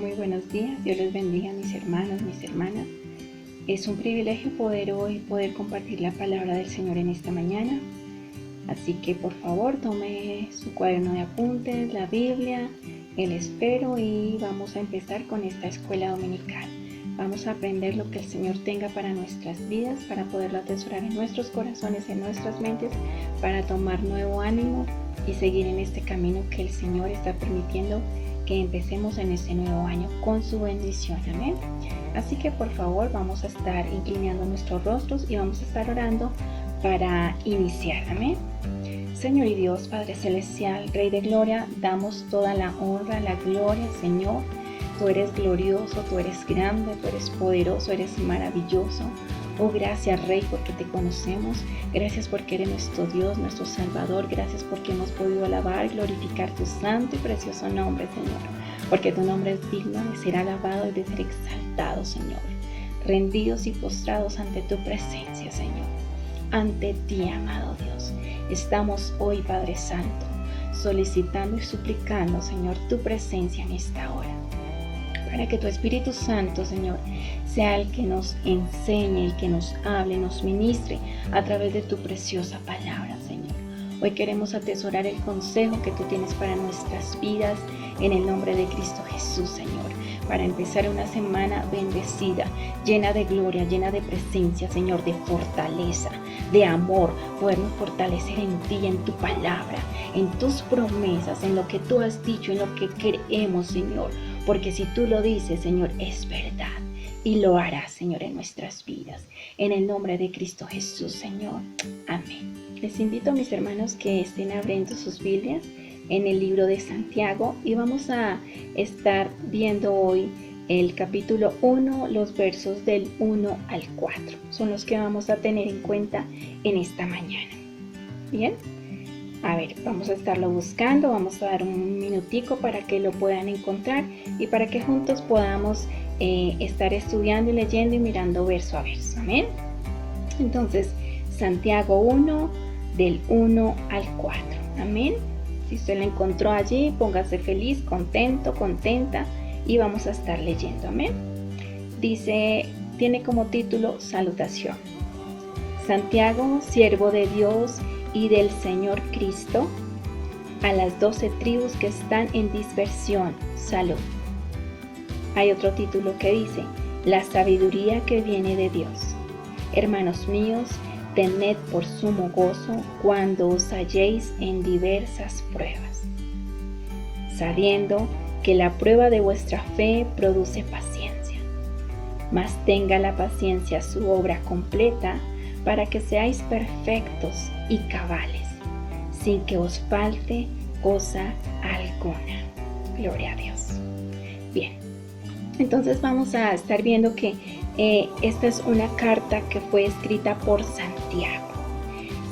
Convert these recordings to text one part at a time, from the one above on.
Muy buenos días, Dios les bendiga mis hermanos, mis hermanas. Es un privilegio poder compartir la palabra del Señor en esta mañana. Así que por favor tome su cuaderno de apuntes, la Biblia, el esfero y vamos a empezar con esta escuela dominical. Vamos a aprender lo que el Señor tenga para nuestras vidas, para poderlo atesorar en nuestros corazones, en nuestras mentes, para tomar nuevo ánimo y seguir en este camino que el Señor está permitiendo que empecemos en este nuevo año con su bendición, amén. Así que por favor vamos a estar inclinando nuestros rostros y vamos a estar orando para iniciar, amén. Señor y Dios, Padre Celestial, Rey de Gloria, damos toda la honra, la gloria, Señor. Tú eres glorioso, tú eres grande, tú eres poderoso, eres maravilloso. Oh, gracias, Rey, porque te conocemos. Gracias porque eres nuestro Dios, nuestro Salvador. Gracias porque hemos podido alabar y glorificar tu santo y precioso nombre, Señor. Porque tu nombre es digno de ser alabado y de ser exaltado, Señor. Rendidos y postrados ante tu presencia, Señor. Ante ti, amado Dios. Estamos hoy, Padre Santo, solicitando y suplicando, Señor, tu presencia en esta hora. Para que tu Espíritu Santo, Señor, sea el que nos enseñe, el que nos hable, nos ministre a través de tu preciosa palabra, Señor. Hoy queremos atesorar el consejo que tú tienes para nuestras vidas en el nombre de Cristo Jesús, Señor. Para empezar una semana bendecida, llena de gloria, llena de presencia, Señor, de fortaleza, de amor, podernos fortalecer en ti, en tu palabra, en tus promesas, en lo que tú has dicho, en lo que creemos, Señor. Porque si tú lo dices, Señor, es verdad. Y lo harás, Señor, en nuestras vidas. En el nombre de Cristo Jesús, Señor. Amén. Les invito, mis hermanos, que estén abriendo sus Biblias en el libro de Santiago. Y vamos a estar viendo hoy el capítulo 1, los versos del 1 al 4. Son los que vamos a tener en cuenta en esta mañana. ¿Bien? A ver, vamos a estarlo buscando, vamos a dar un minutico para que lo puedan encontrar y para que juntos podamos estar estudiando y leyendo y mirando verso a verso. Amén. Entonces, Santiago 1, del 1 al 4. Amén. Si usted lo encontró allí, póngase feliz, contento, contenta y vamos a estar leyendo. Amén. Dice, tiene como título Salutación. Santiago, siervo de Dios y del Señor Cristo, a las 12 tribus que están en dispersión, salud. Hay otro título que dice, la sabiduría que viene de Dios. Hermanos míos, tened por sumo gozo cuando os halléis en diversas pruebas, sabiendo que la prueba de vuestra fe produce paciencia. Mas tenga la paciencia su obra completa, para que seáis perfectos y cabales, sin que os falte cosa alguna. Gloria a Dios. Bien, entonces vamos a estar viendo que esta es una carta que fue escrita por Santiago.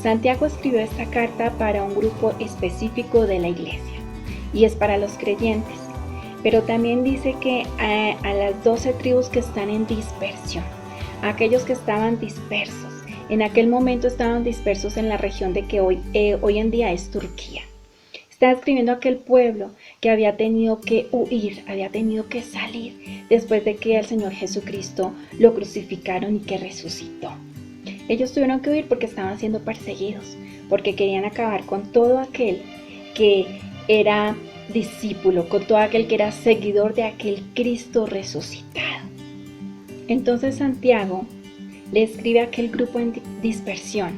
Santiago escribió esta carta para un grupo específico de la iglesia y es para los creyentes, pero también dice que a las 12 tribus que están en dispersión, a aquellos que estaban dispersos. En aquel momento estaban dispersos en la región de que hoy en día es Turquía. Está escribiendo a aquel pueblo que había tenido que huir, había tenido que salir después de que al Señor Jesucristo lo crucificaron y que resucitó. Ellos tuvieron que huir porque estaban siendo perseguidos, porque querían acabar con todo aquel que era discípulo, con todo aquel que era seguidor de aquel Cristo resucitado. Entonces Santiago le escribe a aquel grupo en dispersión,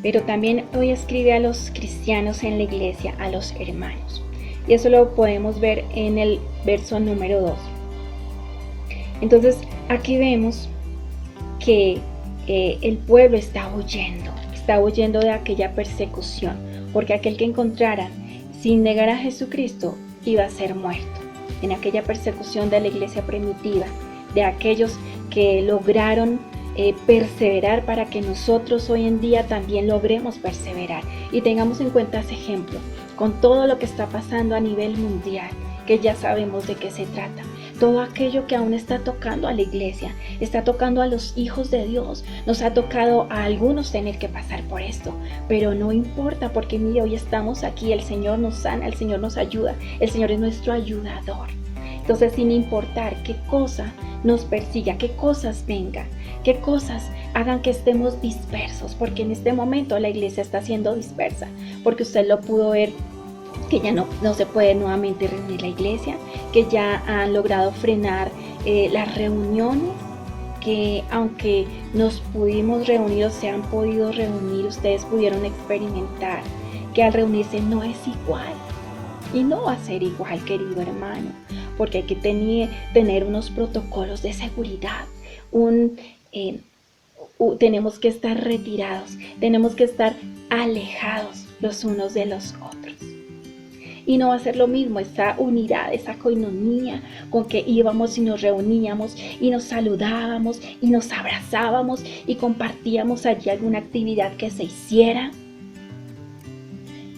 pero también hoy escribe a los cristianos en la iglesia, a los hermanos. Y eso lo podemos ver en el verso número 2. Entonces aquí vemos que el pueblo está huyendo de aquella persecución, porque aquel que encontraran sin negar a Jesucristo iba a ser muerto. En aquella persecución de la iglesia primitiva, de aquellos que lograron perseverar para que nosotros hoy en día también logremos perseverar y tengamos en cuenta ese ejemplo con todo lo que está pasando a nivel mundial, que ya sabemos de qué se trata. Todo aquello que aún está tocando a la iglesia, está tocando a los hijos de Dios. Nos ha tocado a algunos tener que pasar por esto, pero no importa porque mire, hoy estamos aquí, el Señor nos sana, el Señor nos ayuda, el Señor es nuestro ayudador. Entonces, sin importar qué cosa nos persiga, qué cosas vengan, qué cosas hagan que estemos dispersos, porque en este momento la iglesia está siendo dispersa, porque usted lo pudo ver que ya no se puede nuevamente reunir la iglesia, que ya han logrado frenar las reuniones, que aunque nos pudimos reunir o se han podido reunir, ustedes pudieron experimentar que al reunirse no es igual. Y no va a ser igual, querido hermano, porque hay que tener unos protocolos de seguridad. Tenemos que estar retirados, tenemos que estar alejados los unos de los otros. Y no va a ser lo mismo esa unidad, esa coinonía con que íbamos y nos reuníamos y nos saludábamos y nos abrazábamos y compartíamos allí alguna actividad que se hiciera.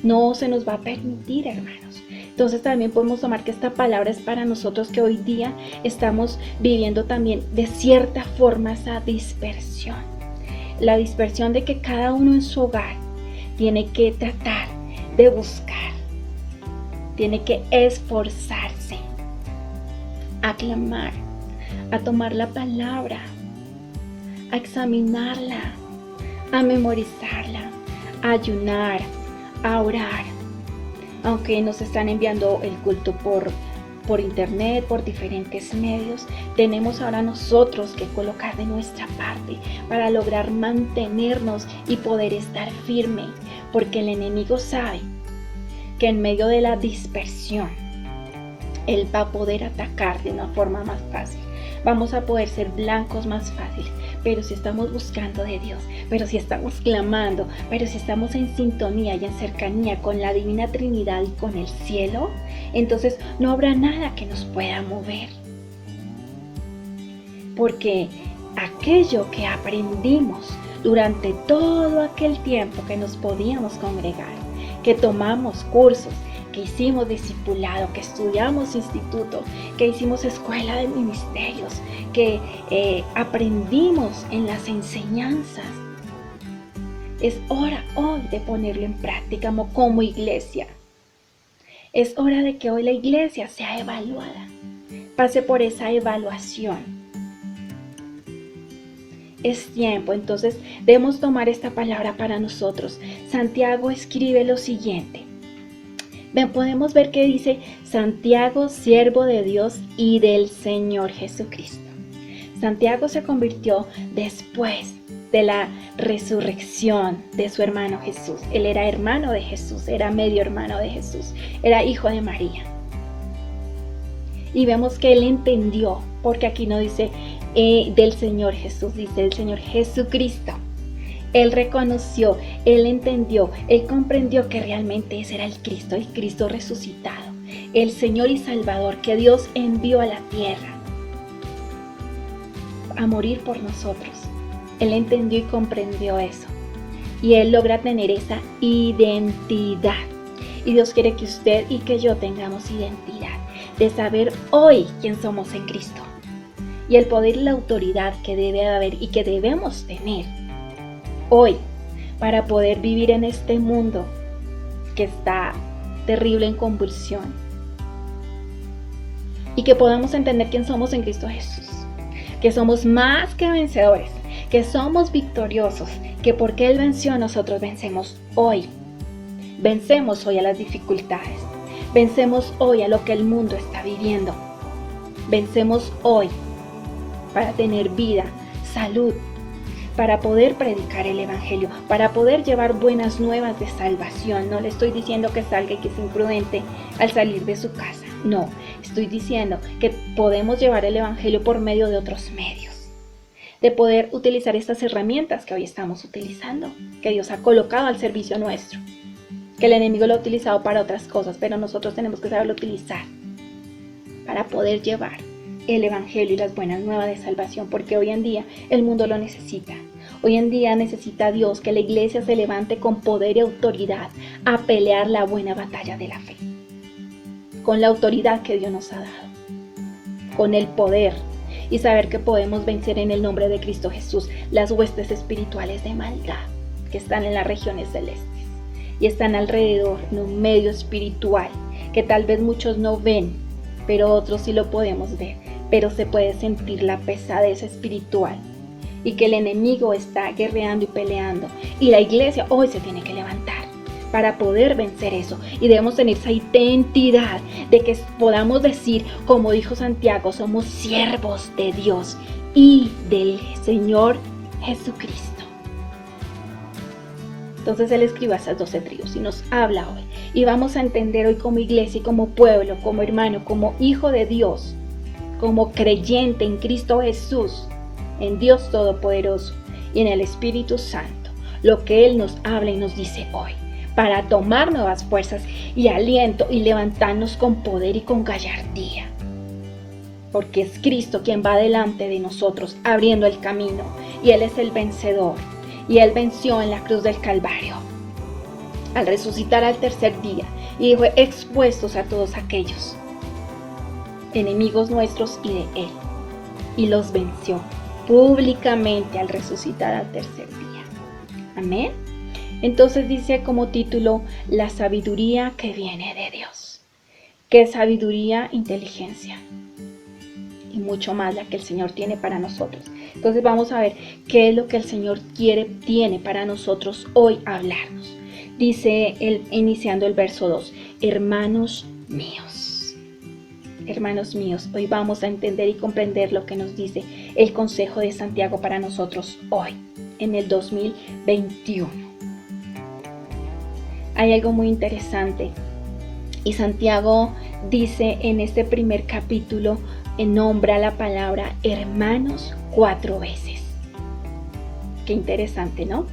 No se nos va a permitir, hermanos. Entonces también podemos tomar que esta palabra es para nosotros, que hoy día estamos viviendo también de cierta forma esa dispersión. La dispersión de que cada uno en su hogar tiene que tratar de buscar, tiene que esforzarse a clamar, a tomar la palabra, a examinarla, a memorizarla, a ayunar, a orar. Aunque nos están enviando el culto por internet, por diferentes medios, tenemos ahora nosotros que colocar de nuestra parte para lograr mantenernos y poder estar firme, porque el enemigo sabe que en medio de la dispersión él va a poder atacar de una forma más fácil. Vamos a poder ser blancos más fácil, pero si estamos buscando de Dios, pero si estamos clamando, pero si estamos en sintonía y en cercanía con la Divina Trinidad y con el cielo, entonces no habrá nada que nos pueda mover. Porque aquello que aprendimos durante todo aquel tiempo que nos podíamos congregar, que tomamos cursos, que hicimos discipulado, que estudiamos instituto, que hicimos escuela de ministerios, que aprendimos en las enseñanzas, es hora hoy de ponerlo en práctica como iglesia. Es hora de que hoy la iglesia sea evaluada, pase por esa evaluación. Es tiempo, entonces debemos tomar esta palabra para nosotros. Santiago escribe lo siguiente. Podemos ver que dice: Santiago, siervo de Dios y del Señor Jesucristo. Santiago se convirtió después de la resurrección de su hermano Jesús. Él era hermano de Jesús, era medio hermano de Jesús, era hijo de María. Y vemos que él entendió, porque aquí no dice del Señor Jesús, dice del Señor Jesucristo. Él reconoció, él entendió, él comprendió que realmente ese era el Cristo resucitado, el Señor y Salvador que Dios envió a la tierra a morir por nosotros. Él entendió y comprendió eso. Y él logra tener esa identidad. Y Dios quiere que usted y que yo tengamos identidad, de saber hoy quién somos en Cristo. Y el poder y la autoridad que debe haber y que debemos tener hoy para poder vivir en este mundo que está terrible en convulsión, y que podamos entender quién somos en Cristo Jesús, que somos más que vencedores, que somos victoriosos, que porque Él venció nosotros vencemos hoy a las dificultades, vencemos hoy a lo que el mundo está viviendo, vencemos hoy para tener vida, salud, para poder predicar el Evangelio, para poder llevar buenas nuevas de salvación. No le estoy diciendo que salga y que es imprudente al salir de su casa. No, estoy diciendo que podemos llevar el Evangelio por medio de otros medios, de poder utilizar estas herramientas que hoy estamos utilizando, que Dios ha colocado al servicio nuestro, que el enemigo lo ha utilizado para otras cosas, pero nosotros tenemos que saberlo utilizar para poder llevar el Evangelio y las buenas nuevas de salvación, porque hoy en día el mundo lo necesita. Hoy en día necesita a Dios que la iglesia se levante con poder y autoridad a pelear la buena batalla de la fe, con la autoridad que Dios nos ha dado, con el poder, y saber que podemos vencer en el nombre de Cristo Jesús las huestes espirituales de maldad que están en las regiones celestes y están alrededor en un medio espiritual que tal vez muchos no ven, pero otros sí lo podemos ver, pero se puede sentir la pesadez espiritual y que el enemigo está guerreando y peleando, y la iglesia hoy se tiene que levantar para poder vencer eso, y debemos tener esa identidad de que podamos decir, como dijo Santiago, somos siervos de Dios y del Señor Jesucristo. Entonces Él escribe a esas 12 tribus y nos habla hoy, y vamos a entender hoy como iglesia y como pueblo, como hermano, como hijo de Dios, como creyente en Cristo Jesús, en Dios Todopoderoso y en el Espíritu Santo, lo que Él nos habla y nos dice hoy, para tomar nuevas fuerzas y aliento y levantarnos con poder y con gallardía. Porque es Cristo quien va delante de nosotros, abriendo el camino, y Él es el vencedor, y Él venció en la cruz del Calvario, al resucitar al tercer día, y fue expuestos a todos aquellos enemigos nuestros y de Él, y los venció públicamente al resucitar al tercer día. Amén. Entonces dice como título, la sabiduría que viene de Dios. ¿Qué sabiduría? Inteligencia. Y mucho más la que el Señor tiene para nosotros. Entonces vamos a ver qué es lo que el Señor tiene para nosotros hoy hablarnos. Dice él, iniciando el verso 2, hermanos míos. Hermanos míos, hoy vamos a entender y comprender lo que nos dice el consejo de Santiago para nosotros hoy, en el 2021. Hay algo muy interesante, y Santiago dice en este primer capítulo, nombra la palabra hermanos 4 veces. Qué interesante, ¿no?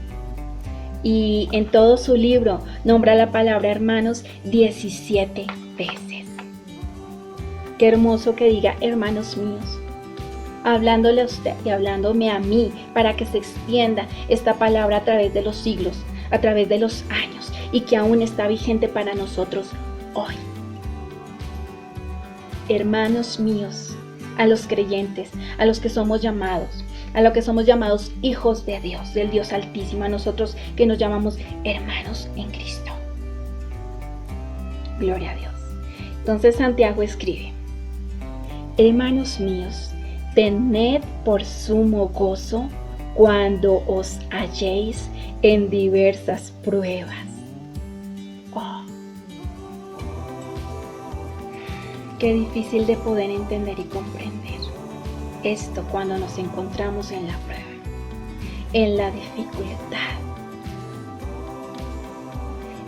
Y en todo su libro nombra la palabra hermanos 17 veces. Qué hermoso que diga hermanos míos, hablándole a usted y hablándome a mí, para que se extienda esta palabra a través de los siglos, a través de los años, y que aún está vigente para nosotros hoy. Hermanos míos, a los creyentes, a los que somos llamados, a los que somos llamados hijos de Dios, del Dios Altísimo, a nosotros que nos llamamos hermanos en Cristo. Gloria a Dios. Entonces Santiago escribe, hermanos míos, tened por sumo gozo cuando os halléis en diversas pruebas. Qué difícil de poder entender y comprender esto cuando nos encontramos en la prueba, en la dificultad.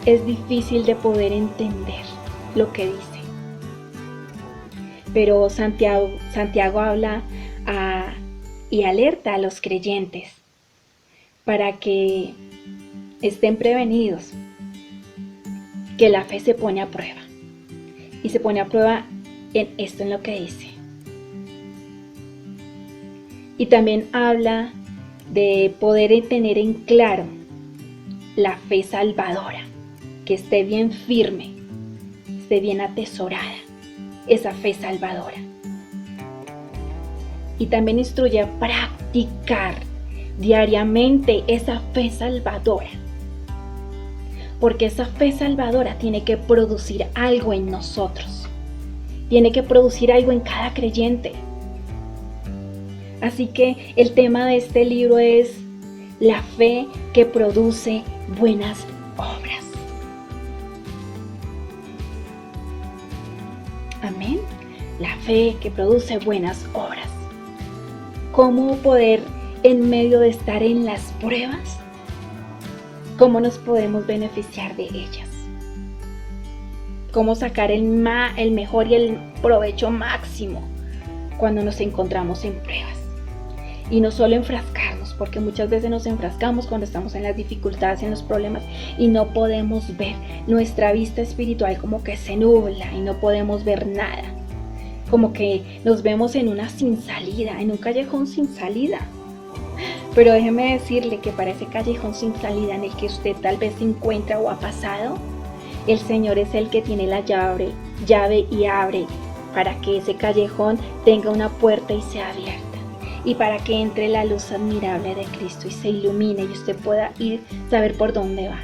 Es difícil de poder entender lo que dice. Pero Santiago habla y alerta a los creyentes para que estén prevenidos, que la fe se pone a prueba. Y se pone a prueba en lo que dice. Y también habla de poder tener en claro la fe salvadora, que esté bien firme, esté bien atesorada, esa fe salvadora. Y también instruye a practicar diariamente esa fe salvadora. Porque esa fe salvadora tiene que producir algo en nosotros. Tiene que producir algo en cada creyente. Así que el tema de este libro es la fe que produce buenas obras. Amén. La fe que produce buenas obras. ¿Cómo poder, en medio de estar en las pruebas, cómo nos podemos beneficiar de ellas? ¿Cómo sacar el mejor y el provecho máximo cuando nos encontramos en pruebas? Y no solo enfrascarnos, porque muchas veces nos enfrascamos cuando estamos en las dificultades, en los problemas, y no podemos ver. Nuestra vista espiritual como que se nubla y no podemos ver nada. Como que nos vemos en una sin salida, en un callejón sin salida. Pero déjeme decirle que para ese callejón sin salida en el que usted tal vez se encuentra o ha pasado, el Señor es el que tiene la llave y abre para que ese callejón tenga una puerta y sea abierta. Y para que entre la luz admirable de Cristo y se ilumine y usted pueda saber por dónde va.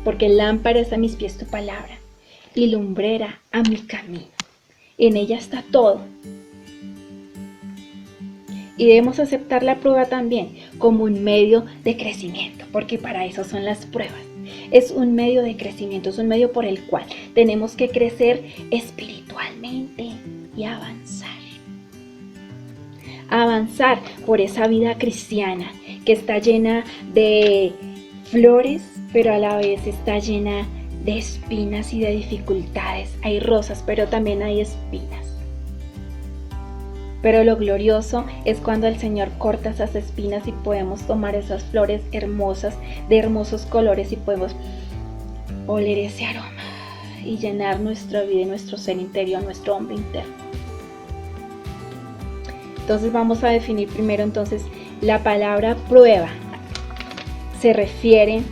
Porque lámpara es a mis pies tu palabra y lumbrera a mi camino. En ella está todo. Y debemos aceptar la prueba también como un medio de crecimiento, porque para eso son las pruebas. Es un medio de crecimiento, es un medio por el cual tenemos que crecer espiritualmente y avanzar. Avanzar por esa vida cristiana que está llena de flores, pero a la vez está llena de espinas y de dificultades. Hay rosas, pero también hay espinas. Pero lo glorioso es cuando el Señor corta esas espinas y podemos tomar esas flores hermosas, de hermosos colores, y podemos oler ese aroma y llenar nuestra vida y nuestro ser interior, nuestro hombre interno. Entonces vamos a definir primero entonces la palabra prueba. Se refiere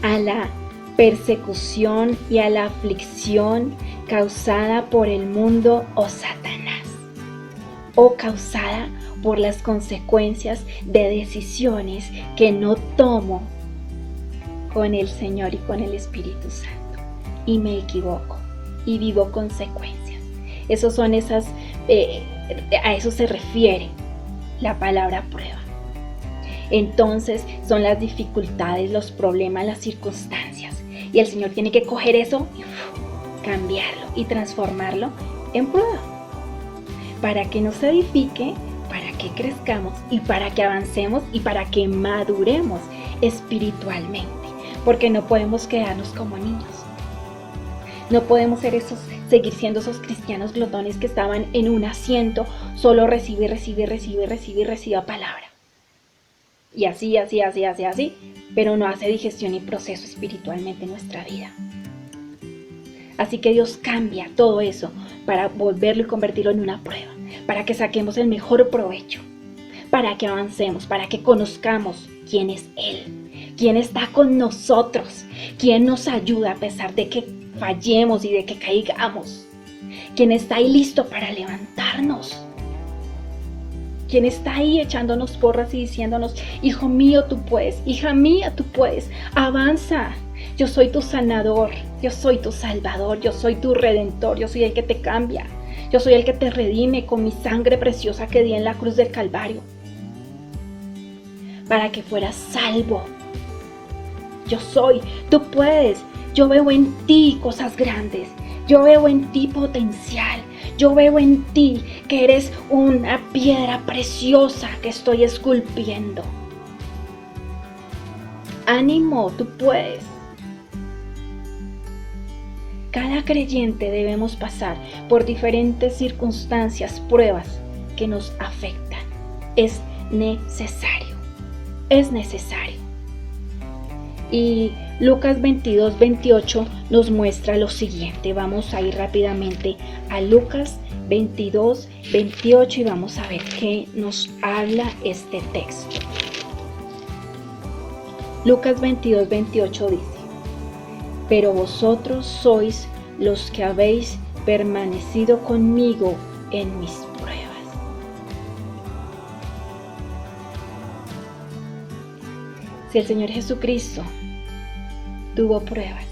a la persecución y a la aflicción causada por el mundo o Satanás, o causada por las consecuencias de decisiones que no tomo con el Señor y con el Espíritu Santo, y me equivoco y vivo consecuencias. A eso se refiere la palabra prueba. Entonces son las dificultades, los problemas, las circunstancias, y el Señor tiene que coger eso y cambiarlo y transformarlo en prueba, para que nos edifique, para que crezcamos y para que avancemos y para que maduremos espiritualmente, porque no podemos quedarnos como niños. No podemos seguir siendo esos cristianos glotones que estaban en un asiento, solo recibe palabra. Y así, pero no hace digestión y proceso espiritualmente en nuestra vida. Así que Dios cambia todo eso para volverlo y convertirlo en una prueba, para que saquemos el mejor provecho, para que avancemos, para que conozcamos quién es Él, quién está con nosotros, quién nos ayuda a pesar de que fallemos y de que caigamos, quién está ahí listo para levantarnos, quién está ahí echándonos porras y diciéndonos: hijo mío, tú puedes, hija mía, tú puedes, avanza. Yo soy tu sanador, yo soy tu salvador, yo soy tu redentor, yo soy el que te cambia, yo soy el que te redime con mi sangre preciosa que di en la cruz del Calvario, para que fueras salvo. Yo soy, tú puedes, yo veo en ti cosas grandes, yo veo en ti potencial, yo veo en ti que eres una piedra preciosa que estoy esculpiendo. Ánimo, tú puedes. Cada creyente debemos pasar por diferentes circunstancias, pruebas que nos afectan. Es necesario. Y Lucas 22:28 nos muestra lo siguiente. Vamos a ir rápidamente a Lucas 22:28 y vamos a ver qué nos habla este texto. Lucas 22:28 dice: pero vosotros sois los que habéis permanecido conmigo en mis pruebas. Si el Señor Jesucristo tuvo pruebas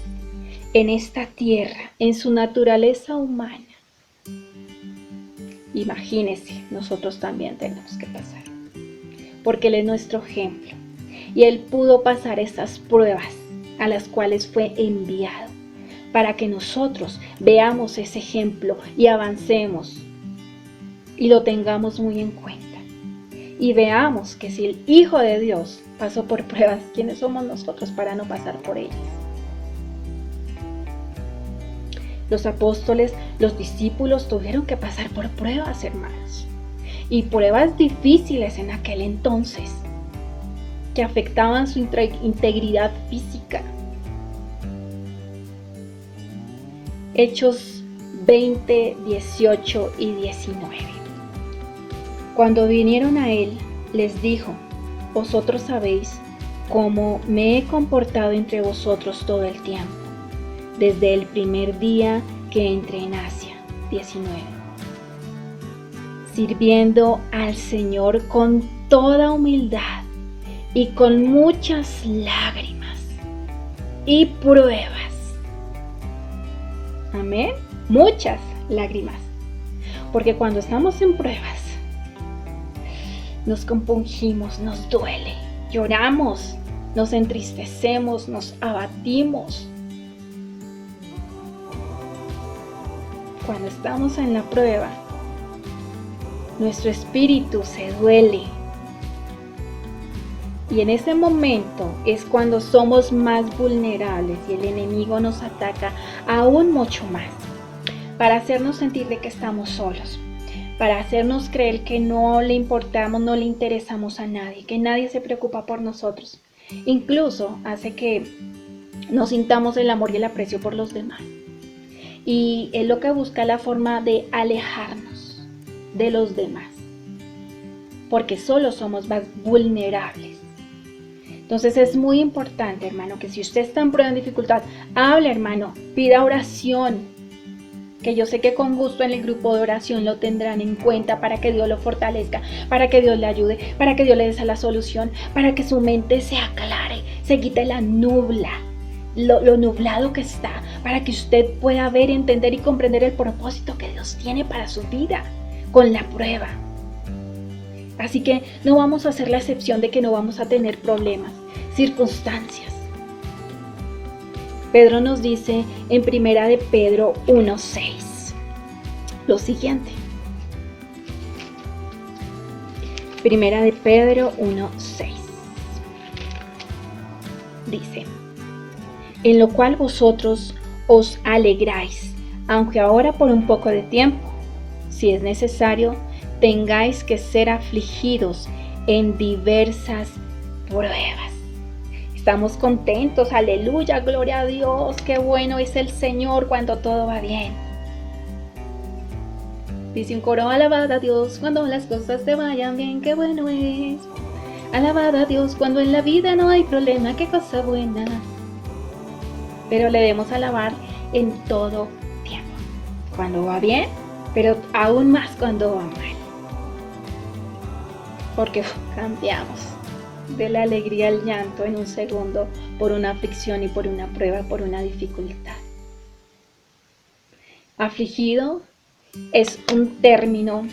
en esta tierra, en su naturaleza humana, imagínese, nosotros también tenemos que pasar, porque Él es nuestro ejemplo y Él pudo pasar esas pruebas a las cuales fue enviado, para que nosotros veamos ese ejemplo y avancemos y lo tengamos muy en cuenta. Y veamos que si el Hijo de Dios pasó por pruebas, ¿quiénes somos nosotros para no pasar por ellas? Los apóstoles, los discípulos tuvieron que pasar por pruebas, hermanos, y pruebas difíciles en aquel entonces, que afectaban su integridad física. Hechos 20, 18 y 19. Cuando vinieron a él, les dijo: vosotros sabéis cómo me he comportado entre vosotros todo el tiempo, desde el primer día que entré en Asia. 19. Sirviendo al Señor con toda humildad y con muchas lágrimas y pruebas. Amén. Muchas lágrimas. Porque cuando estamos en pruebas, nos compungimos, nos duele, lloramos, nos entristecemos, nos abatimos. Cuando estamos en la prueba, nuestro espíritu se duele. Y en ese momento es cuando somos más vulnerables y el enemigo nos ataca aún mucho más, para hacernos sentir de que estamos solos, para hacernos creer que no le importamos, no le interesamos a nadie, que nadie se preocupa por nosotros. Incluso hace que nos sintamos el amor y el aprecio por los demás. Y es lo que busca la forma de alejarnos de los demás, porque solo somos más vulnerables. Entonces es muy importante, hermano, que si usted está en prueba, en dificultad, hable, hermano, pida oración, que yo sé que con gusto en el grupo de oración lo tendrán en cuenta para que Dios lo fortalezca, para que Dios le ayude, para que Dios le dé la solución, para que su mente se aclare, se quite la nubla, lo nublado que está, para que usted pueda ver, entender y comprender el propósito que Dios tiene para su vida con la prueba. Así que no vamos a hacer la excepción de que no vamos a tener problemas, circunstancias. Pedro nos dice en Primera de Pedro 1:6 lo siguiente. Primera de Pedro 1:6 dice: en lo cual vosotros os alegráis, aunque ahora por un poco de tiempo, si es necesario, tengáis que ser afligidos en diversas pruebas. Estamos contentos, aleluya, gloria a Dios, qué bueno es el Señor cuando todo va bien. Dice un coro: alabad a Dios cuando las cosas te vayan bien, qué bueno es. Alabad a Dios cuando en la vida no hay problema, qué cosa buena. Pero le debemos alabar en todo tiempo, cuando va bien, pero aún más cuando va mal. Porque cambiamos de la alegría al llanto en un segundo por una aflicción y por una prueba, por una dificultad. Afligido es un término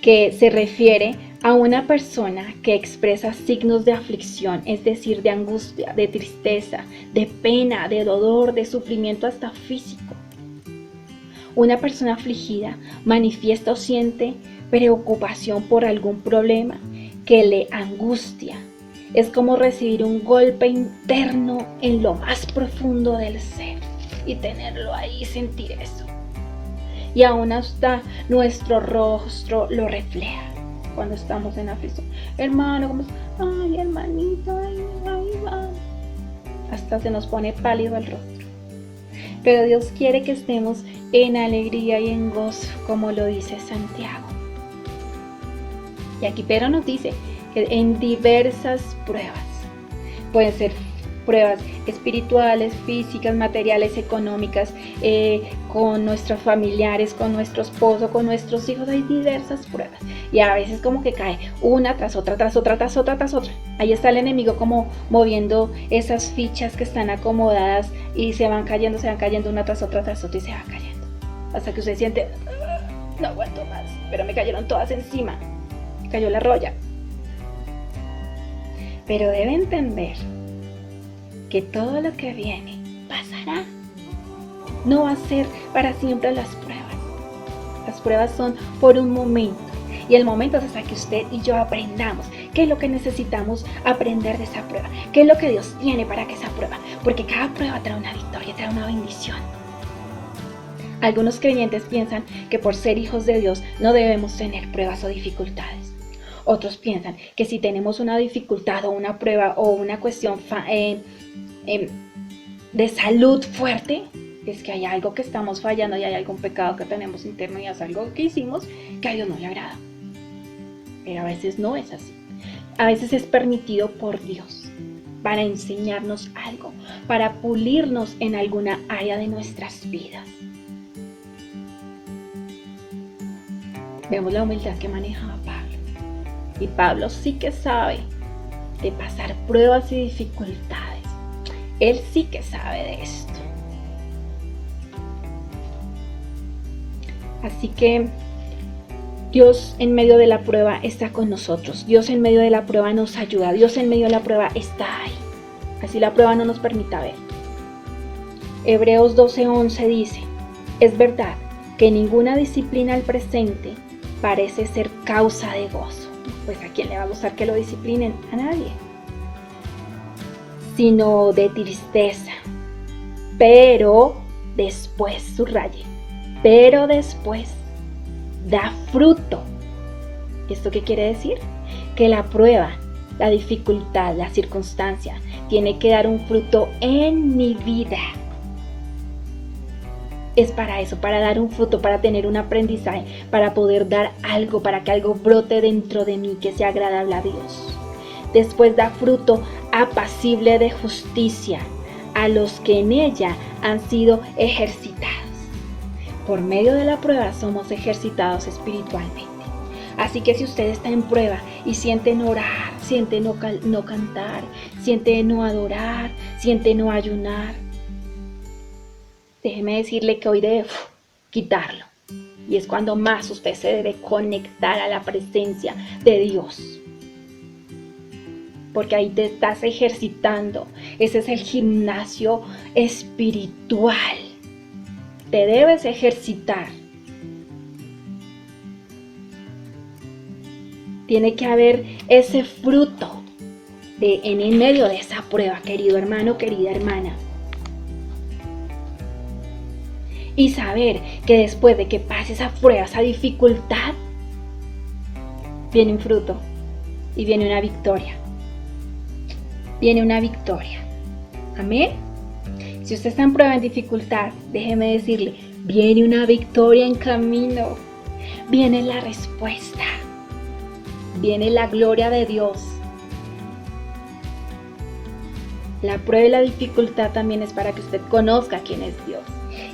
que se refiere a una persona que expresa signos de aflicción, es decir, de angustia, de tristeza, de pena, de dolor, de sufrimiento hasta físico. Una persona afligida manifiesta o siente preocupación por algún problema que le angustia. Es como recibir un golpe interno en lo más profundo del ser y tenerlo ahí, sentir eso. Y aún hasta nuestro rostro lo refleja cuando estamos en aflicción. Hermano, ¿cómo estás? Ay, hermanito, ay, va. Hasta se nos pone pálido el rostro. Pero Dios quiere que estemos en alegría y en gozo, como lo dice Santiago. Y aquí Pedro nos dice que en diversas pruebas, pueden ser pruebas espirituales, físicas, materiales, económicas, con nuestros familiares, con nuestro esposo, con nuestros hijos, hay diversas pruebas. Y a veces como que cae una tras otra, tras otra, tras otra, tras otra. Ahí está el enemigo como moviendo esas fichas que están acomodadas y se van cayendo una tras otra y se va cayendo. Hasta que usted siente, no aguanto más, pero me cayeron todas encima. Cayó la roya. Pero debe entender que todo lo que viene pasará. No va a ser para siempre las pruebas. Las pruebas son por un momento. Y el momento es hasta que usted y yo aprendamos qué es lo que necesitamos aprender de esa prueba. Qué es lo que Dios tiene para que esa prueba. Porque cada prueba trae una victoria, trae una bendición. Algunos creyentes piensan que por ser hijos de Dios no debemos tener pruebas o dificultades. Otros piensan que si tenemos una dificultad o una prueba o una cuestión de salud fuerte, es que hay algo que estamos fallando y hay algún pecado que tenemos interno y es algo que hicimos que a Dios no le agrada. Pero a veces no es así. A veces es permitido por Dios para enseñarnos algo, para pulirnos en alguna área de nuestras vidas. Vemos la humildad que manejaba Pablo. Y Pablo sí que sabe de pasar pruebas y dificultades. Él sí que sabe de esto. Así que Dios en medio de la prueba está con nosotros. Dios en medio de la prueba nos ayuda. Dios en medio de la prueba está ahí. Así la prueba no nos permita ver. Hebreos 12:11 dice: es verdad que ninguna disciplina al presente parece ser causa de gozo. Pues ¿a quién le va a gustar que lo disciplinen? A nadie. Sino de tristeza. Pero después, subraye, pero después da fruto. ¿Esto qué quiere decir? Que la prueba, la dificultad, la circunstancia tiene que dar un fruto en mi vida. Es para eso, para dar un fruto, para tener un aprendizaje, para poder dar algo, para que algo brote dentro de mí que sea agradable a Dios. Después da fruto apacible de justicia a los que en ella han sido ejercitados. Por medio de la prueba somos ejercitados espiritualmente. Así que si usted está en prueba y siente no orar, siente no cantar, siente no adorar, siente no ayunar, déjeme decirle que hoy debe quitarlo. Y es cuando más usted se debe conectar a la presencia de Dios. Porque ahí te estás ejercitando. Ese es el gimnasio espiritual. Te debes ejercitar. Tiene que haber ese fruto en medio de esa prueba, querido hermano, querida hermana. Y saber que después de que pase esa prueba, esa dificultad, viene un fruto y viene una victoria. Viene una victoria. Amén. Si usted está en prueba, en dificultad, déjeme decirle, viene una victoria en camino. Viene la respuesta. Viene la gloria de Dios. La prueba y la dificultad también es para que usted conozca quién es Dios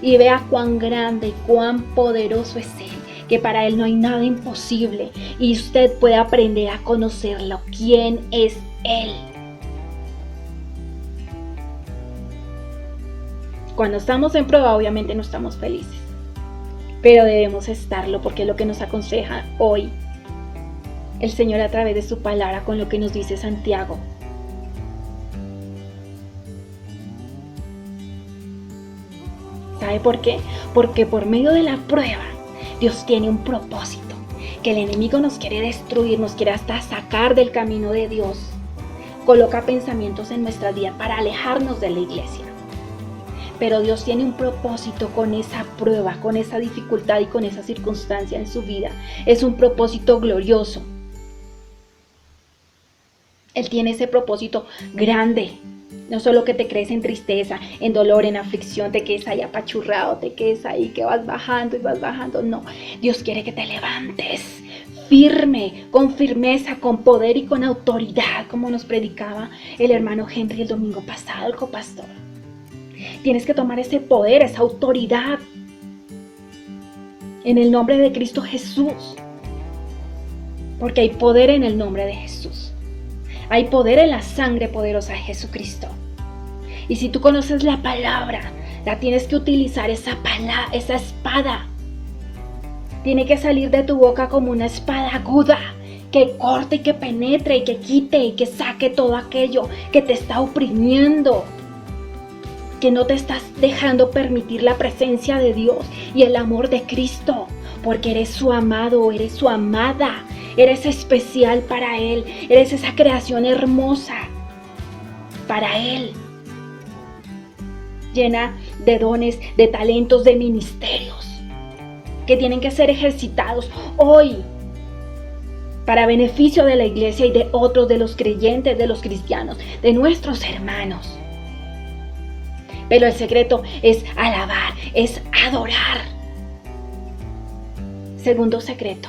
y vea cuán grande y cuán poderoso es Él, que para Él no hay nada imposible y usted puede aprender a conocerlo, quién es Él. Cuando estamos en prueba, obviamente no estamos felices, pero debemos estarlo porque es lo que nos aconseja hoy el Señor a través de su palabra con lo que nos dice Santiago. ¿Sabe por qué? Porque por medio de la prueba, Dios tiene un propósito, que el enemigo nos quiere destruir, nos quiere hasta sacar del camino de Dios. Coloca pensamientos en nuestra vida para alejarnos de la iglesia. Pero Dios tiene un propósito con esa prueba, con esa dificultad y con esa circunstancia en su vida. Es un propósito glorioso. Él tiene ese propósito grande. No solo que te crees en tristeza, en dolor, en aflicción, te quedes ahí apachurrado, te quedes ahí que vas bajando y vas bajando. No, Dios quiere que te levantes firme, con firmeza, con poder y con autoridad, como nos predicaba el hermano Henry el domingo pasado, el copastor. Tienes que tomar ese poder, esa autoridad en el nombre de Cristo Jesús. Porque hay poder en el nombre de Jesús. Hay poder en la sangre poderosa de Jesucristo. Y si tú conoces la palabra, la tienes que utilizar esa espada. Tiene que salir de tu boca como una espada aguda que corte y que penetre y que quite y que saque todo aquello que te está oprimiendo, que no te estás dejando permitir la presencia de Dios y el amor de Cristo, porque eres su amado, eres su amada, eres especial para Él, eres esa creación hermosa para Él, llena de dones, de talentos, de ministerios que tienen que ser ejercitados hoy para beneficio de la iglesia y de otros, de los creyentes, de los cristianos, de nuestros hermanos. Pero el secreto es alabar, es adorar. Segundo secreto.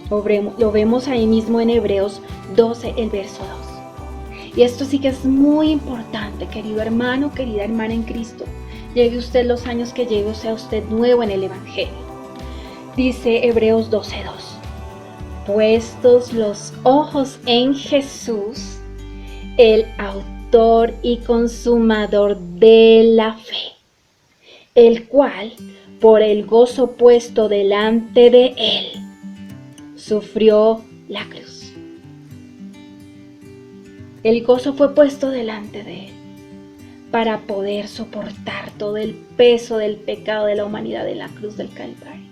Lo vemos ahí mismo en Hebreos 12, el verso 2. Y esto sí que es muy importante, querido hermano, querida hermana en Cristo. Lleve usted los años que lleve, sea usted nuevo en el Evangelio. Dice Hebreos 12, 2. Puestos los ojos en Jesús, el autor y consumador de la fe, el cual, por el gozo puesto delante de él, sufrió la cruz. El gozo fue puesto delante de él para poder soportar todo el peso del pecado de la humanidad en la cruz del Calvario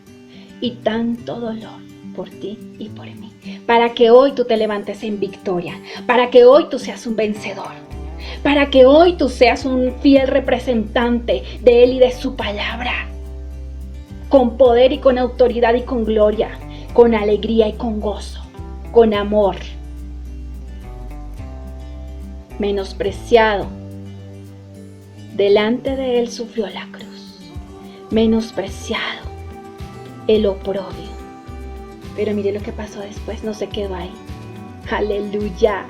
y tanto dolor por ti y por mí, para que hoy tú te levantes en victoria, para que hoy tú seas un vencedor, para que hoy tú seas un fiel representante de Él y de su palabra, con poder y con autoridad y con gloria, con alegría y con gozo, con amor. Menospreciado, delante de Él sufrió la cruz, menospreciado, el oprobio. Pero mire lo que pasó después, no se quedó ahí. ¡Aleluya!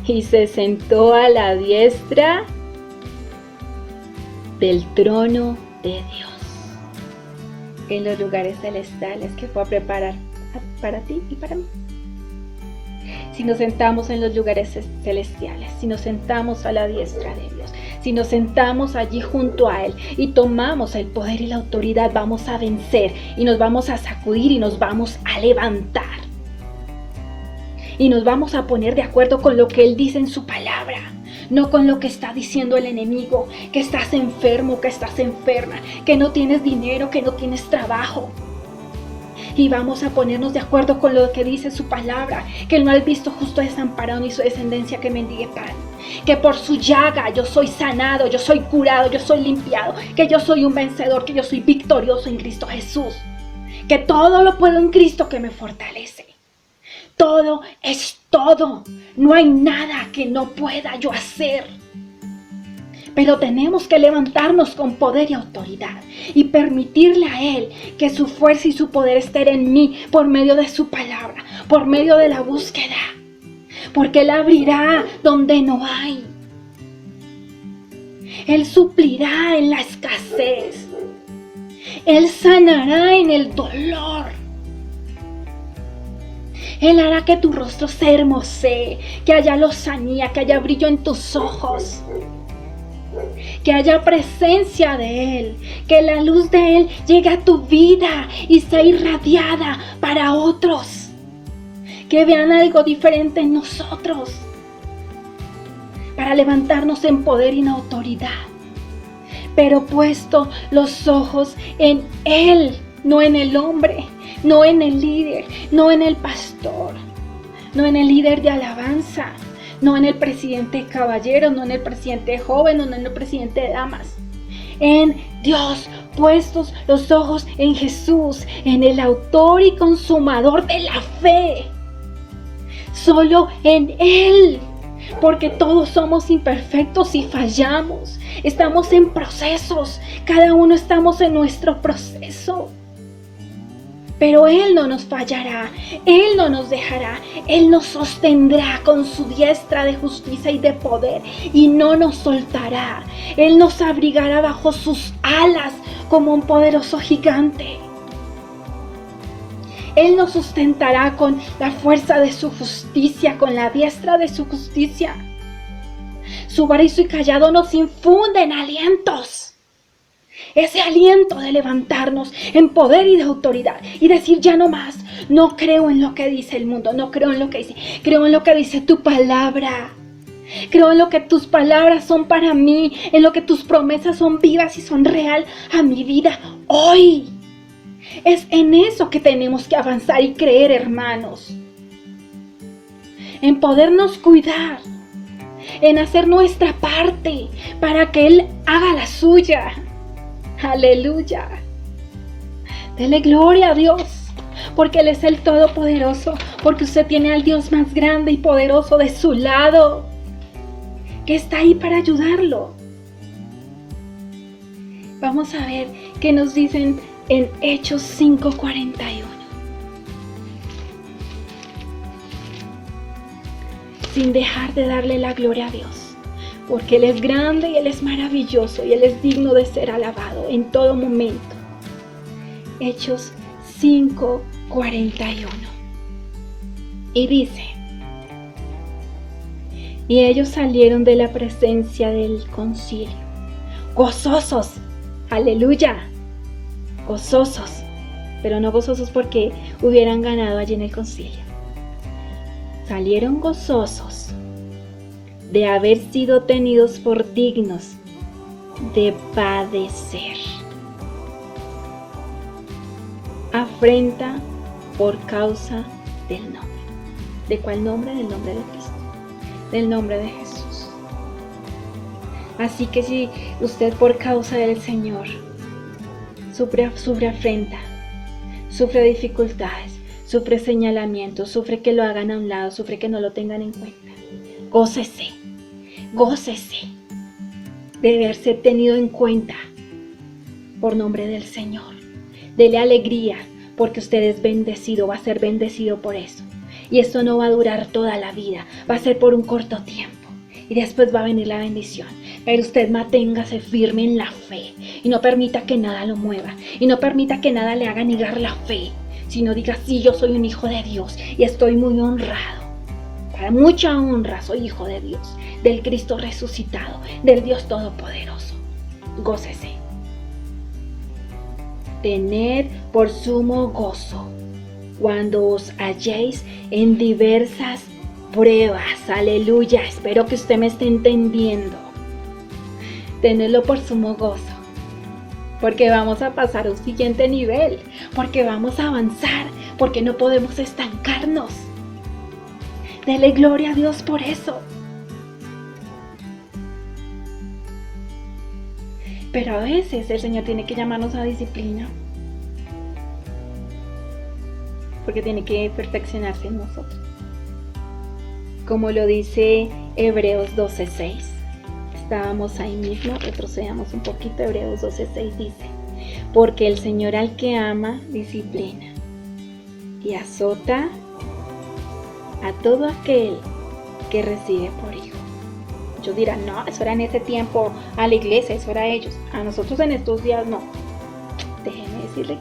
Y se sentó a la diestra del trono de Dios, en los lugares celestiales que fue a preparar para ti y para mí. Si nos sentamos en los lugares celestiales, si nos sentamos a la diestra de Dios, si nos sentamos allí junto a Él y tomamos el poder y la autoridad, vamos a vencer y nos vamos a sacudir y nos vamos a levantar. Y nos vamos a poner de acuerdo con lo que Él dice en su palabra, no con lo que está diciendo el enemigo, que estás enfermo, que estás enferma, que no tienes dinero, que no tienes trabajo. Y vamos a ponernos de acuerdo con lo que dice su palabra, que Él no ha visto justo desamparado ni su descendencia que mendigue pan, que por su llaga yo soy sanado, yo soy curado, yo soy limpiado, que yo soy un vencedor, que yo soy victorioso en Cristo Jesús, que todo lo puedo en Cristo que me fortalece. Todo es todo, no hay nada que no pueda yo hacer. Pero tenemos que levantarnos con poder y autoridad y permitirle a Él que su fuerza y su poder estén en mí por medio de su palabra, por medio de la búsqueda. Porque Él abrirá donde no hay. Él suplirá en la escasez. Él sanará en el dolor. Él hará que tu rostro se hermosee, que haya lozanía, que haya brillo en tus ojos. Que haya presencia de Él, que la luz de Él llegue a tu vida y sea irradiada para otros, que vean algo diferente en nosotros, para levantarnos en poder y en autoridad, pero puesto los ojos en Él, no en el hombre, no en el líder, no en el pastor, no en el líder de alabanza, no en el presidente de caballeros, no en el presidente de jóvenes, no en el presidente de damas. En Dios, puestos los ojos en Jesús, en el autor y consumador de la fe. Solo en Él, porque todos somos imperfectos y fallamos. Estamos en procesos, cada uno estamos en nuestro proceso. Pero Él no nos fallará, Él no nos dejará, Él nos sostendrá con su diestra de justicia y de poder y no nos soltará. Él nos abrigará bajo sus alas como un poderoso gigante. Él nos sustentará con la fuerza de su justicia, con la diestra de su justicia. Su vara y su cayado nos infunden alientos. Ese aliento de levantarnos en poder y de autoridad y decir ya no más, no creo en lo que dice el mundo, no creo en lo que dice, creo en lo que dice tu palabra. Creo en lo que tus palabras son para mí, en lo que tus promesas son vivas y son real a mi vida hoy. Es en eso que tenemos que avanzar y creer, hermanos. En podernos cuidar, en hacer nuestra parte para que Él haga la suya. Aleluya. Dele gloria a Dios, porque Él es el Todopoderoso, porque usted tiene al Dios más grande y poderoso de su lado, que está ahí para ayudarlo. Vamos a ver qué nos dicen en Hechos 5:41. Sin dejar de darle la gloria a Dios. Porque Él es grande y Él es maravilloso y Él es digno de ser alabado en todo momento. Hechos 5:41. Y dice: y ellos salieron de la presencia del concilio, gozosos, aleluya, gozosos, pero no gozosos porque hubieran ganado allí en el concilio. Salieron gozosos de haber sido tenidos por dignos de padecer afrenta por causa del nombre. ¿De cuál nombre? Del nombre de Cristo, del nombre de Jesús. Así que si usted por causa del Señor sufre afrenta, sufre dificultades, sufre señalamientos, sufre que lo hagan a un lado, sufre que no lo tengan en cuenta, gócese de verse tenido en cuenta por nombre del Señor. Dele alegría porque usted es bendecido, va a ser bendecido por eso. Y esto no va a durar toda la vida, va a ser por un corto tiempo y después va a venir la bendición. Pero usted manténgase firme en la fe y no permita que nada lo mueva y no permita que nada le haga negar la fe, sino diga: sí, yo soy un hijo de Dios y estoy muy honrado. Para mucha honra soy hijo de Dios, del Cristo resucitado, del Dios todopoderoso. Gócese. Tened por sumo gozo cuando os halléis en diversas pruebas. Aleluya, espero que usted me esté entendiendo. Tenedlo por sumo gozo, porque vamos a pasar a un siguiente nivel, porque vamos a avanzar, porque no podemos estancarnos. Dele gloria a Dios por eso. Pero a veces el Señor tiene que llamarnos a disciplina, porque tiene que perfeccionarse en nosotros. Como lo dice Hebreos 12:6. Estábamos ahí mismo, retrocedamos un poquito. Hebreos 12:6 dice: porque el Señor al que ama disciplina y azota a todo aquel que recibe por hijo. Muchos dirán: no, eso era en ese tiempo a la iglesia, eso era a ellos. A nosotros en estos días no. Déjeme decirle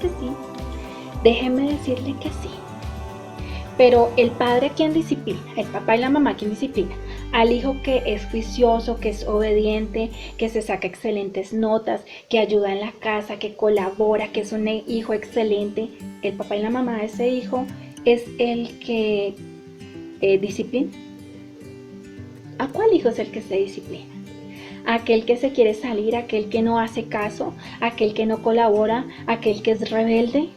que sí. Pero el padre, ¿quién disciplina? El papá y la mamá, ¿quién disciplina? Al hijo que es juicioso, que es obediente, que se saca excelentes notas, que ayuda en la casa, que colabora, que es un hijo excelente. El papá y la mamá de ese hijo es el que disciplina. ¿A cuál hijo es el que se disciplina? Aquel que se quiere salir, aquel que no hace caso, aquel que no colabora, aquel que es rebelde.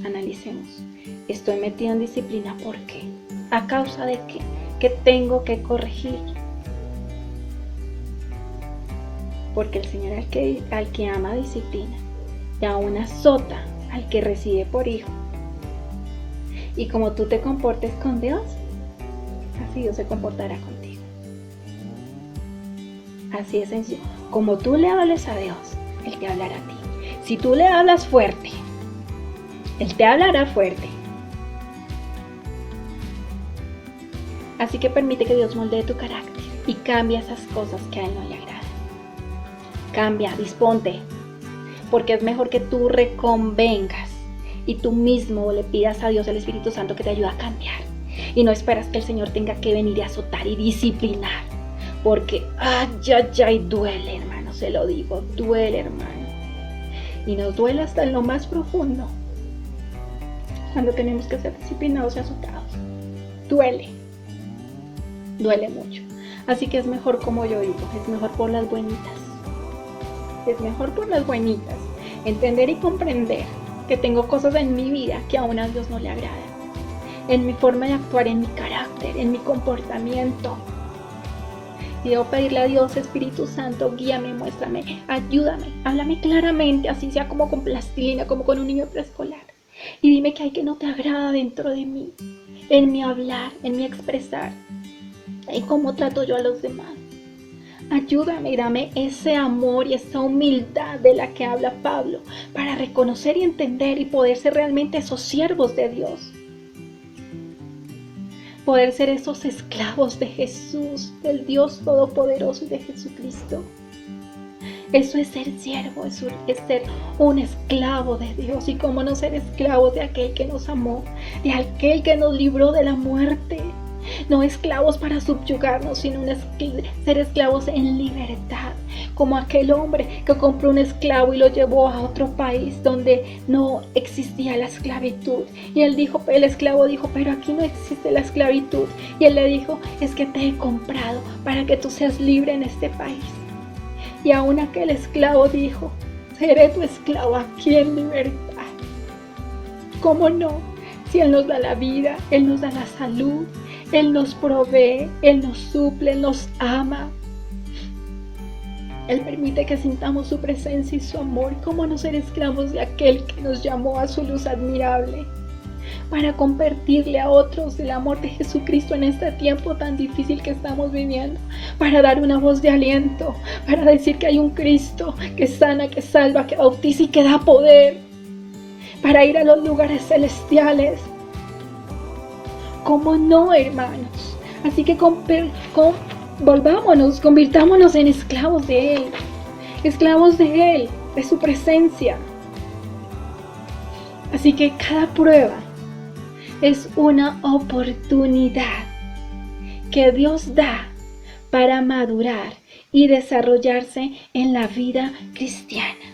Analicemos. Estoy metido en disciplina, ¿por qué? ¿A causa de qué? ¿Qué tengo que corregir? Porque el Señor al que ama disciplina y aún azota al que recibe por hijo. Y como tú te comportes con Dios, así Dios se comportará contigo. Así es sencillo. Como tú le hables a Dios, Él te hablará a ti. Si tú le hablas fuerte, Él te hablará fuerte. Así que permite que Dios moldee tu carácter y cambie esas cosas que a Él no le agradan. Cambia, disponte, porque es mejor que tú reconvengas y tú mismo le pidas a Dios, el Espíritu Santo, que te ayude a cambiar. Y no esperas que el Señor tenga que venir a azotar y disciplinar, porque duele, hermano, se lo digo, duele, hermano. Y nos duele hasta en lo más profundo, cuando tenemos que ser disciplinados y azotados. Duele mucho. Así que es mejor, como yo digo, es mejor por las buenitas. Es mejor por las buenitas. Entender y comprender que tengo cosas en mi vida que aún a Dios no le agradan. En mi forma de actuar, en mi carácter, en mi comportamiento. Y debo pedirle a Dios: Espíritu Santo, guíame, muéstrame, ayúdame, háblame claramente, así sea como con plastilina, como con un niño preescolar. Y dime qué hay que no te agrada dentro de mí, en mi hablar, en mi expresar, en cómo trato yo a los demás. Ayúdame y dame ese amor y esa humildad de la que habla Pablo, para reconocer y entender y poder ser realmente esos siervos de Dios. Poder ser esos esclavos de Jesús, del Dios Todopoderoso y de Jesucristo. Eso es ser siervo, eso es ser un esclavo de Dios. Y cómo no ser esclavos de aquel que nos amó, de aquel que nos libró de la muerte. No esclavos para subyugarnos, sino ser esclavos en libertad, como aquel hombre que compró un esclavo y lo llevó a otro país donde no existía la esclavitud. Y el esclavo dijo, pero aquí no existe la esclavitud. Y él le dijo, es que te he comprado para que tú seas libre en este país. Y aún aquel esclavo dijo, seré tu esclavo aquí en libertad. ¿Cómo no? Si Él nos da la vida, Él nos da la salud, Él nos provee, Él nos suple, Él nos ama. Él permite que sintamos su presencia y su amor. ¿Cómo no ser esclavos de aquel que nos llamó a su luz admirable? Para compartirle a otros el amor de Jesucristo en este tiempo tan difícil que estamos viviendo. Para dar una voz de aliento. Para decir que hay un Cristo que sana, que salva, que bautiza y que da poder. Para ir a los lugares celestiales. ¿Cómo no, hermanos? Así que volvámonos, convirtámonos en esclavos de Él. Esclavos de Él, de su presencia. Así que cada prueba es una oportunidad que Dios da para madurar y desarrollarse en la vida cristiana.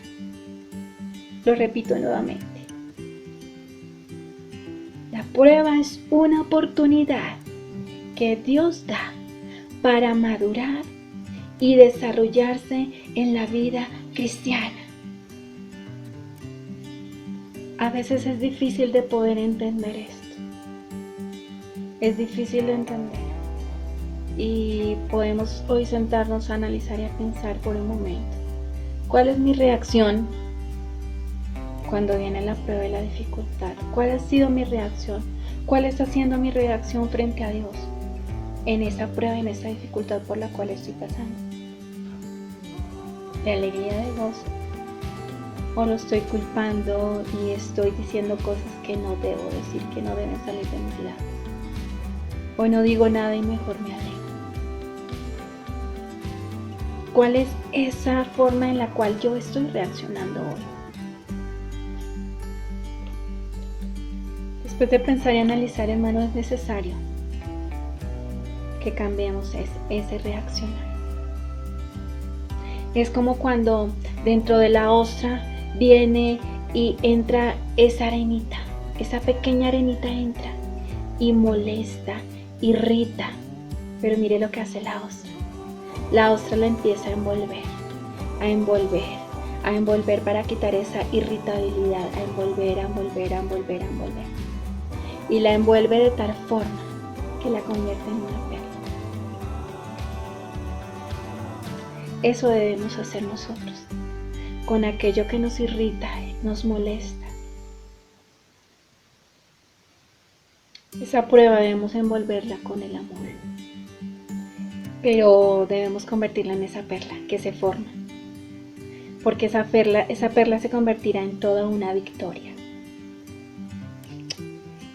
Lo repito nuevamente. La prueba es una oportunidad que Dios da para madurar y desarrollarse en la vida cristiana. A veces es difícil de poder entender esto. Es difícil de entender. Y podemos hoy sentarnos a analizar y a pensar por un momento. ¿Cuál es mi reacción cuando viene la prueba y la dificultad? ¿Cuál ha sido mi reacción? ¿Cuál está siendo mi reacción frente a Dios en esa prueba, en esa dificultad por la cual estoy pasando? ¿De alegría, de gozo? ¿O lo estoy culpando y estoy diciendo cosas que no debo decir, que no deben salir de mis labios? ¿O no digo nada y mejor me alegro? ¿Cuál es esa forma en la cual yo estoy reaccionando hoy? Después de pensar y analizar, hermano, es necesario que cambiemos ese reaccionar. Es como cuando dentro de la ostra viene y entra esa arenita, esa pequeña arenita entra y molesta, irrita, pero mire lo que hace la ostra. La ostra la empieza a envolver, a envolver, a envolver para quitar esa irritabilidad, a envolver, a envolver, a envolver, a envolver. Y la envuelve de tal forma que la convierte en una perla. Eso debemos hacer nosotros, con aquello que nos irrita, nos molesta. Esa prueba debemos envolverla con el amor, pero debemos convertirla en esa perla que se forma, porque esa perla se convertirá en toda una victoria.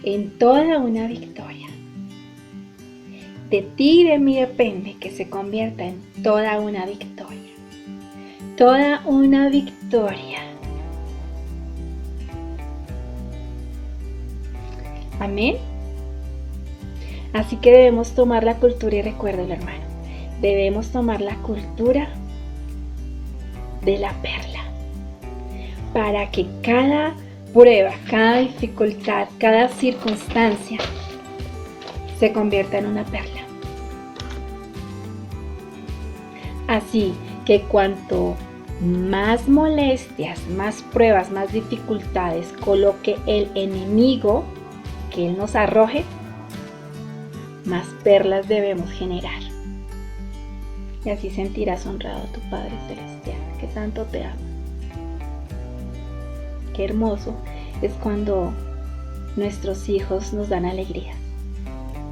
En toda una victoria. De ti y de mí depende que se convierta en toda una victoria. Toda una victoria. Amén. Así que debemos tomar la cultura, y recuérdalo, hermano, debemos tomar la cultura de la perla, para que cada prueba, cada dificultad, cada circunstancia se convierta en una perla. Así que cuanto más molestias, más pruebas, más dificultades coloque el enemigo que él nos arroje, más perlas debemos generar. Y así sentirás honrado a tu Padre Celestial, que tanto te ama. Qué hermoso es cuando nuestros hijos nos dan alegrías.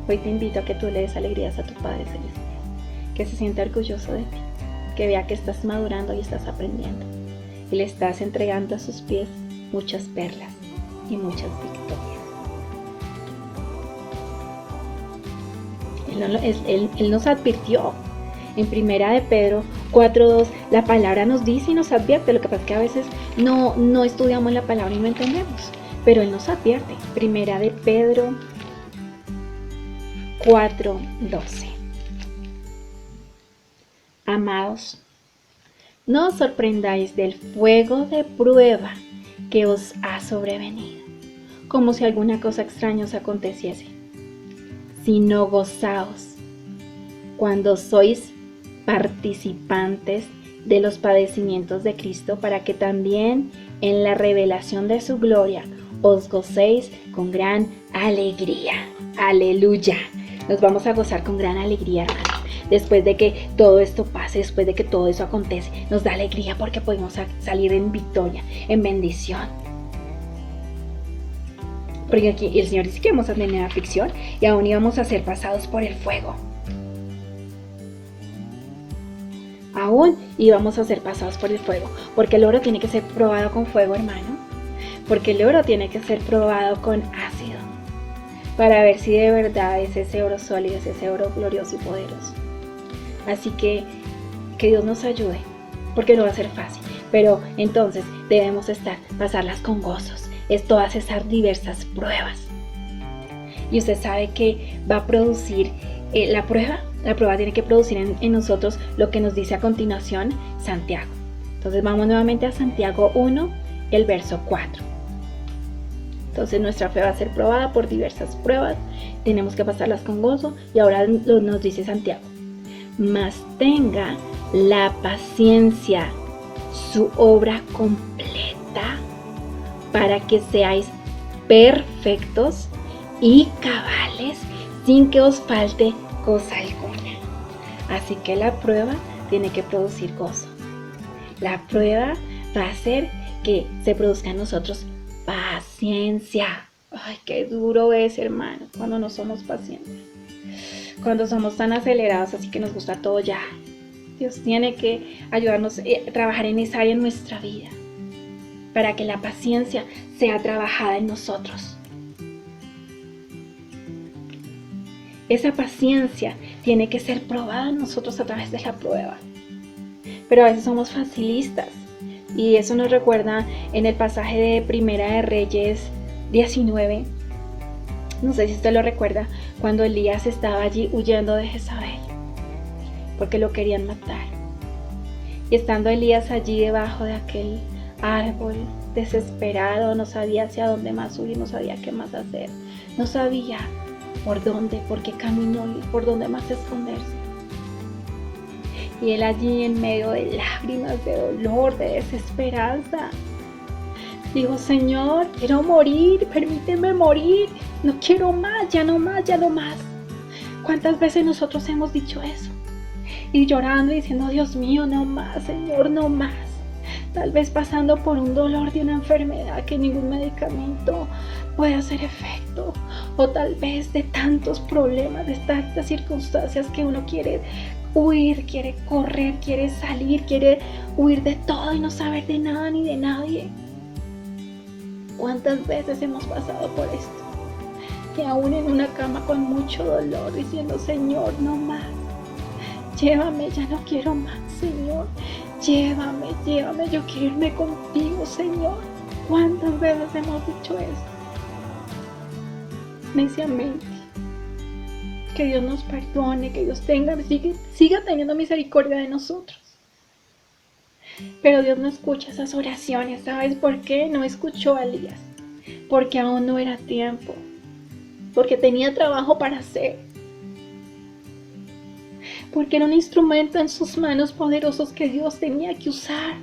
Hoy te invito a que tú le des alegrías a tu Padre Celestial, que se sienta orgulloso de ti, que vea que estás madurando y estás aprendiendo, y le estás entregando a sus pies muchas perlas y muchas victorias. Él nos advirtió. En primera de Pedro 4:2 la palabra nos dice y nos advierte. Lo que pasa es que a veces no estudiamos la palabra y no entendemos, pero Él nos advierte. Primera de Pedro 4:12. Amados, no os sorprendáis del fuego de prueba que os ha sobrevenido, como si alguna cosa extraña os aconteciese, sino gozaos cuando sois participantes de los padecimientos de Cristo, para que también en la revelación de su gloria os gocéis con gran alegría. Aleluya. Nos vamos a gozar con gran alegría, hermanos. Después de que todo esto pase, después de que todo eso acontece, nos da alegría porque podemos salir en victoria, en bendición. Porque aquí el Señor dice que vamos a tener aflicción y aún íbamos a ser pasados por el fuego. Aún íbamos a ser pasados por el fuego, porque el oro tiene que ser probado con fuego, hermano, porque el oro tiene que ser probado con ácido, para ver si de verdad es ese oro sólido, es ese oro glorioso y poderoso. Así que Dios nos ayude, porque no va a ser fácil, pero entonces debemos pasarlas con gozos, es todas esas diversas pruebas. Y usted sabe que va a producir la prueba tiene que producir en nosotros lo que nos dice a continuación Santiago. Entonces vamos nuevamente a Santiago 1, el verso 4. Entonces nuestra fe va a ser probada por diversas pruebas, tenemos que pasarlas con gozo, y ahora nos dice Santiago: mas tenga la paciencia su obra completa, para que seáis perfectos y cabales, sin que os falte cosa alguna. Así que la prueba tiene que producir gozo. La prueba va a hacer que se produzca en nosotros paciencia. Ay, qué duro es, hermano, cuando no somos pacientes. Cuando somos tan acelerados, así que nos gusta todo ya. Dios tiene que ayudarnos a trabajar en esa área en nuestra vida, para que la paciencia sea trabajada en nosotros. Esa paciencia tiene que ser probada en nosotros a través de la prueba. Pero a veces somos facilistas, y eso nos recuerda en el pasaje de Primera de Reyes 19. No sé si usted lo recuerda, cuando Elías estaba allí huyendo de Jezabel, porque lo querían matar. Y estando Elías allí debajo de aquel árbol, desesperado, no sabía hacia dónde más huir, no sabía qué más hacer, no sabía por dónde, por qué camino ir, por dónde más esconderse. Y él allí en medio de lágrimas, de dolor, de desesperanza, dijo: Señor, quiero morir, permíteme morir, no quiero más, ya no más, ya no más. ¿Cuántas veces nosotros hemos dicho eso? Y llorando y diciendo: Dios mío, no más, Señor, no más. Tal vez pasando por un dolor de una enfermedad que ningún medicamento puede hacer efecto, o tal vez de tantos problemas, de tantas circunstancias que uno quiere huir, quiere correr, quiere salir, quiere huir de todo y no saber de nada ni de nadie. ¿Cuántas veces hemos pasado por esto? Y aún en una cama con mucho dolor, diciendo: Señor, no más, llévame, ya no quiero más, Señor, llévame, yo quiero irme contigo, Señor. ¿Cuántas veces hemos dicho eso? Neciamente. Que Dios nos perdone, que Dios siga teniendo misericordia de nosotros. Pero Dios no escucha esas oraciones. ¿Sabes por qué? No escuchó a Elías. Porque aún no era tiempo. Porque tenía trabajo para hacer. Porque era un instrumento en sus manos poderosos que Dios tenía que usar.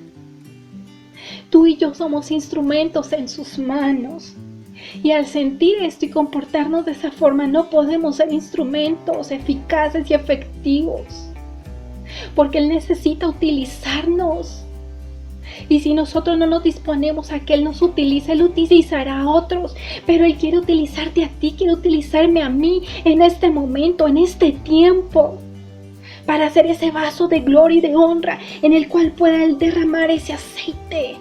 Tú y yo somos instrumentos en sus manos. Y al sentir esto y comportarnos de esa forma, no podemos ser instrumentos eficaces y efectivos, porque Él necesita utilizarnos. Y si nosotros no nos disponemos a que Él nos utilice, Él utilizará a otros, pero Él quiere utilizarte a ti, quiere utilizarme a mí en este momento, en este tiempo, para hacer ese vaso de gloria y de honra en el cual pueda Él derramar ese aceite.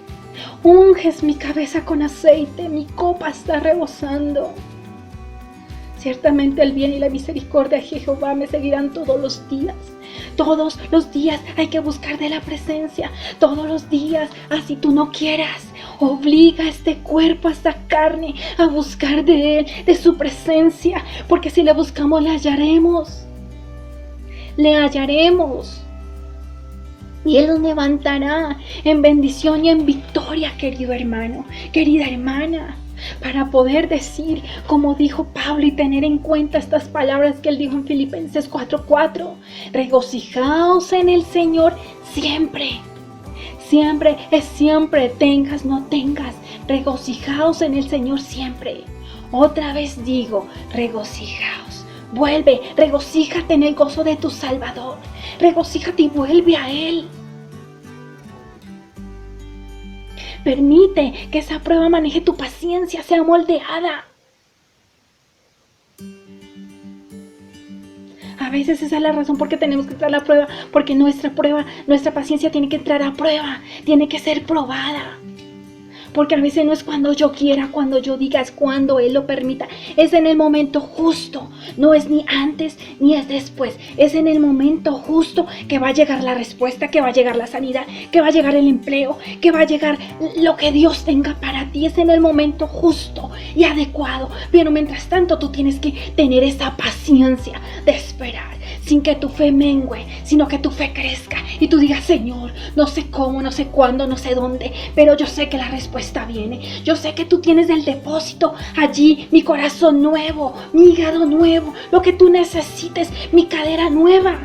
Unges mi cabeza con aceite, mi copa está rebosando. Ciertamente el bien y la misericordia de Jehová me seguirán todos los días. Todos los días hay que buscar de la presencia. Todos los días, así tú no quieras, obliga a este cuerpo, a esta carne, a buscar de Él, de su presencia. Porque si le buscamos, le hallaremos. Le hallaremos. Y Él nos levantará en bendición y en victoria, querido hermano, querida hermana, para poder decir, como dijo Pablo, y tener en cuenta estas palabras que él dijo en Filipenses 4:4, regocijaos en el Señor siempre. Siempre es siempre, tengas, no tengas, regocijaos en el Señor siempre. Otra vez digo, regocijaos. Vuelve, regocíjate en el gozo de tu Salvador. Regocíjate y vuelve a Él. Permite que esa prueba maneje tu paciencia, sea moldeada. A veces esa es la razón por qué tenemos que entrar a la prueba, porque nuestra paciencia tiene que entrar a prueba, tiene que ser probada. Porque a veces no es cuando yo quiera, cuando yo diga, es cuando Él lo permita. Es en el momento justo, no es ni antes ni es después. Es en el momento justo que va a llegar la respuesta, que va a llegar la sanidad, que va a llegar el empleo, que va a llegar lo que Dios tenga para ti. Es en el momento justo y adecuado. Pero mientras tanto tú tienes que tener esa paciencia de esperar, sin que tu fe mengue, sino que tu fe crezca y tú digas, Señor, no sé cómo, no sé cuándo, no sé dónde, pero yo sé que la respuesta viene. Yo sé que tú tienes del depósito allí mi corazón nuevo, mi hígado nuevo, lo que tú necesites, mi cadera nueva.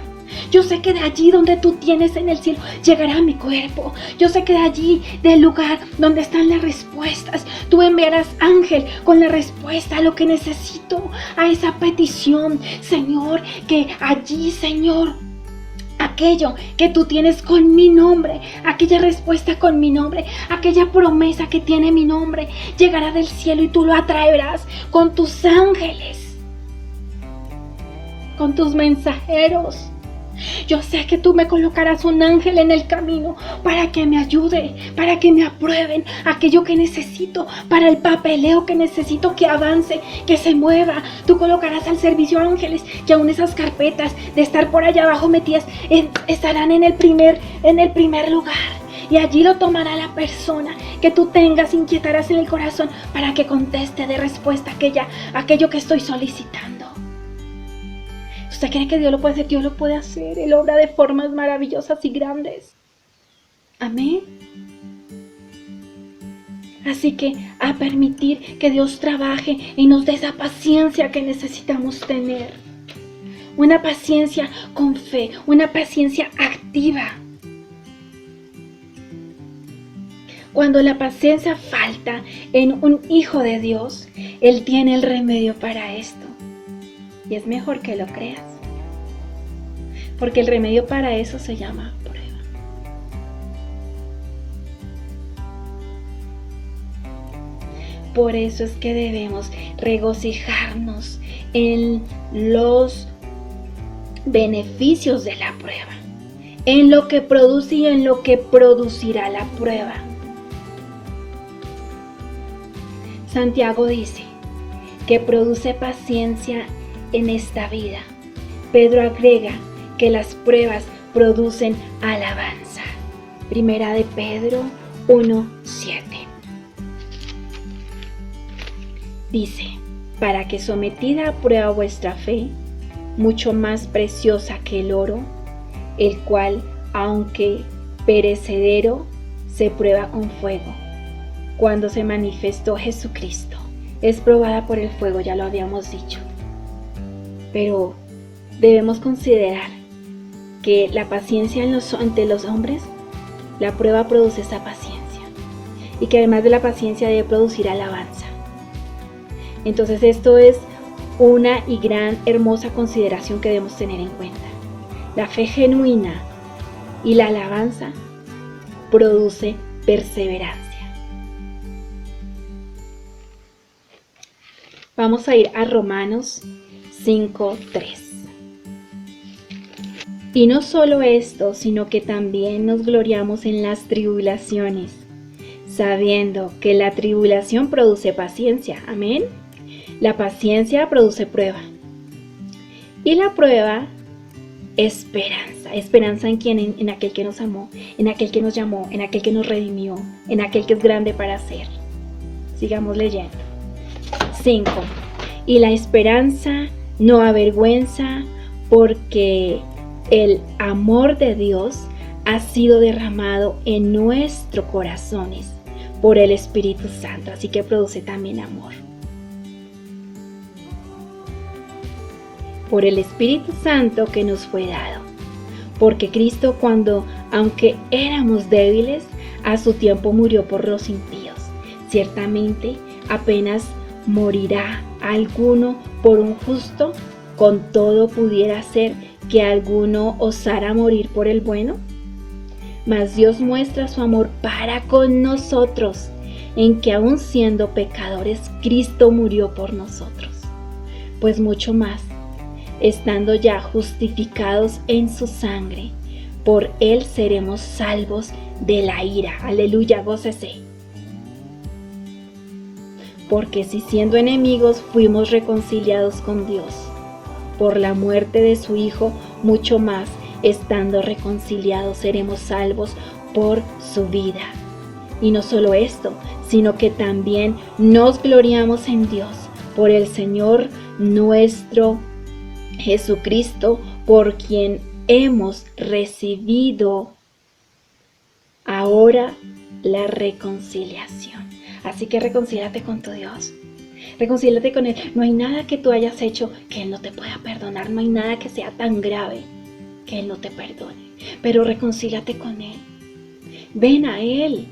Yo sé que de allí donde tú tienes en el cielo llegará mi cuerpo. Yo sé que de allí, del lugar donde están las respuestas, tú enviarás ángel con la respuesta a lo que necesito, a esa petición, Señor, que allí, Señor, aquello que tú tienes con mi nombre, aquella respuesta con mi nombre, aquella promesa que tiene mi nombre, llegará del cielo y tú lo atraerás con tus ángeles, con tus mensajeros. Yo sé que tú me colocarás un ángel en el camino para que me ayude, para que me aprueben aquello que necesito, para el papeleo que necesito que avance, que se mueva. Tú colocarás al servicio ángeles que aún esas carpetas de estar por allá abajo metidas estarán en el primer lugar. Y allí lo tomará la persona que tú tengas, inquietarás en el corazón para que conteste de respuesta aquello que estoy solicitando. ¿Usted cree que Dios lo puede hacer? Dios lo puede hacer. Él obra de formas maravillosas y grandes. Amén. Así que a permitir que Dios trabaje y nos dé esa paciencia que necesitamos tener. Una paciencia con fe, una paciencia activa. Cuando la paciencia falta en un hijo de Dios, Él tiene el remedio para esto. Y es mejor que lo creas. Porque el remedio para eso se llama prueba. Por eso es que debemos regocijarnos en los beneficios de la prueba, en lo que produce y en lo que producirá la prueba. Santiago dice que produce paciencia en esta vida. Pedro agrega que las pruebas producen alabanza. Primera de Pedro 1:7. Dice, para que sometida a prueba vuestra fe, mucho más preciosa que el oro, el cual, aunque perecedero, se prueba con fuego, cuando se manifestó Jesucristo, es probada por el fuego, ya lo habíamos dicho. Pero debemos considerar que la paciencia ante los hombres, la prueba produce esa paciencia. Y que además de la paciencia debe producir alabanza. Entonces esto es una y gran, hermosa consideración que debemos tener en cuenta. La fe genuina y la alabanza produce perseverancia. Vamos a ir a Romanos 5:3. Y no solo esto, sino que también nos gloriamos en las tribulaciones, sabiendo que la tribulación produce paciencia. Amén. La paciencia produce prueba. Y la prueba, esperanza. Esperanza en quién, en aquel que nos amó, en aquel que nos llamó, en aquel que nos redimió, en aquel que es grande para hacer. Sigamos leyendo. 5. Y la esperanza no avergüenza, porque el amor de Dios ha sido derramado en nuestros corazones por el Espíritu Santo, así que produce también amor. Por el Espíritu Santo que nos fue dado. Porque Cristo, aunque éramos débiles, a su tiempo murió por los impíos. Ciertamente, apenas morirá alguno por un justo, con todo pudiera ser que alguno osara morir por el bueno. Mas Dios muestra su amor para con nosotros, en que aun siendo pecadores, Cristo murió por nosotros. Pues mucho más, estando ya justificados en su sangre, por él seremos salvos de la ira. Aleluya, gócese. Porque si siendo enemigos fuimos reconciliados con Dios por la muerte de su Hijo, mucho más, estando reconciliados, seremos salvos por su vida. Y no solo esto, sino que también nos gloriamos en Dios por el Señor nuestro Jesucristo, por quien hemos recibido ahora la reconciliación. Así que reconcíliate con tu Dios. Reconcíliate con Él. No hay nada que tú hayas hecho que Él no te pueda perdonar. No hay nada que sea tan grave que Él no te perdone. Pero reconcíliate con Él. Ven a Él.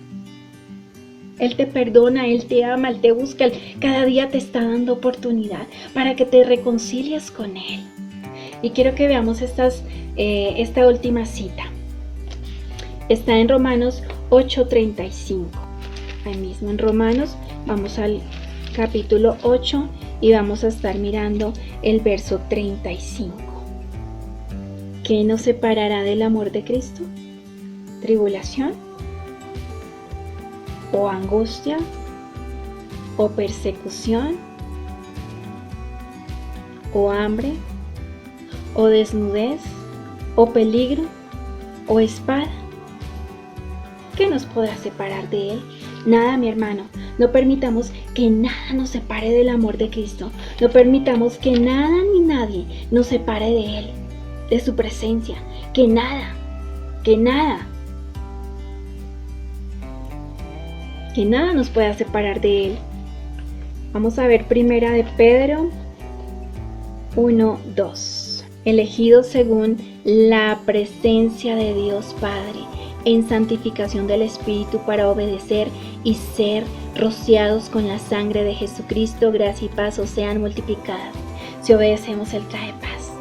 Él te perdona, Él te ama, Él te busca. Él cada día te está dando oportunidad para que te reconcilies con Él. Y quiero que veamos esta última cita. Está en Romanos 8:35. Ahí mismo en Romanos, vamos al capítulo 8 y vamos a estar mirando el verso 35. ¿Qué nos separará del amor de Cristo? ¿Tribulación? ¿O angustia? ¿O persecución? ¿O hambre? ¿O desnudez? ¿O peligro? ¿O espada? ¿Qué nos podrá separar de Él? Nada, mi hermano. No permitamos que nada nos separe del amor de Cristo. No permitamos que nada ni nadie nos separe de Él, de su presencia. Que nada nos pueda separar de Él. Vamos a ver primera de Pedro 1:2. Elegidos según la presencia de Dios Padre, en santificación del Espíritu para obedecer y ser rociados con la sangre de Jesucristo, gracia y paz os sean multiplicadas. Si obedecemos, Él trae paz.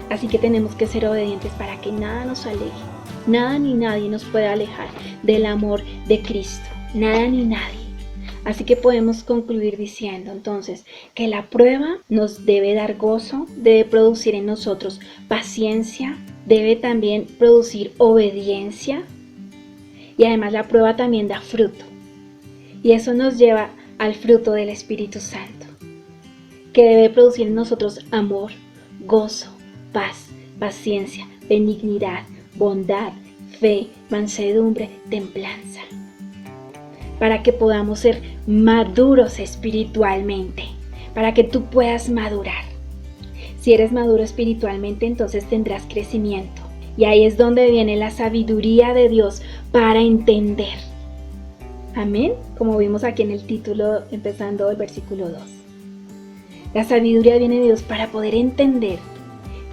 Así que tenemos que ser obedientes para que nada nos aleje, nada ni nadie nos pueda alejar del amor de Cristo, nada ni nadie. Así que podemos concluir diciendo entonces que la prueba nos debe dar gozo, debe producir en nosotros paciencia, debe también producir obediencia y además la prueba también da fruto. Y eso nos lleva al fruto del Espíritu Santo, que debe producir en nosotros amor, gozo, paz, paciencia, benignidad, bondad, fe, mansedumbre, templanza. Para que podamos ser maduros espiritualmente, para que tú puedas madurar. Si eres maduro espiritualmente, entonces tendrás crecimiento. Y ahí es donde viene la sabiduría de Dios para entender. Amén, como vimos aquí en el título, empezando el versículo 2. La sabiduría viene de Dios para poder entender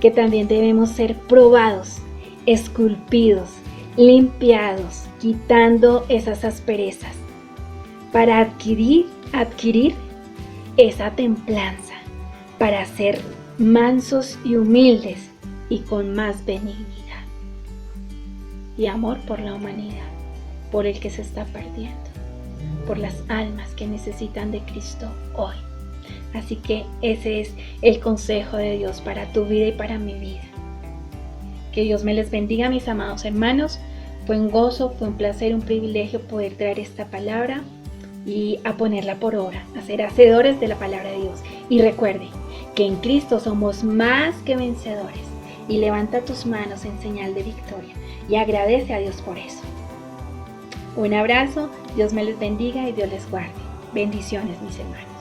que también debemos ser probados, esculpidos, limpiados, quitando esas asperezas, para adquirir esa templanza, para ser mansos y humildes y con más benignidad y amor por la humanidad, por el que se está perdiendo, por las almas que necesitan de Cristo hoy. Así que ese es el consejo de Dios para tu vida y para mi vida. Que Dios me les bendiga, mis amados hermanos. Fue un gozo, fue un placer, un privilegio poder traer esta palabra y a ponerla por obra, a ser hacedores de la palabra de Dios. Y recuerde que en Cristo somos más que vencedores. Y levanta tus manos en señal de victoria y agradece a Dios por eso. Un abrazo, Dios me les bendiga y Dios les guarde. Bendiciones, mis hermanos.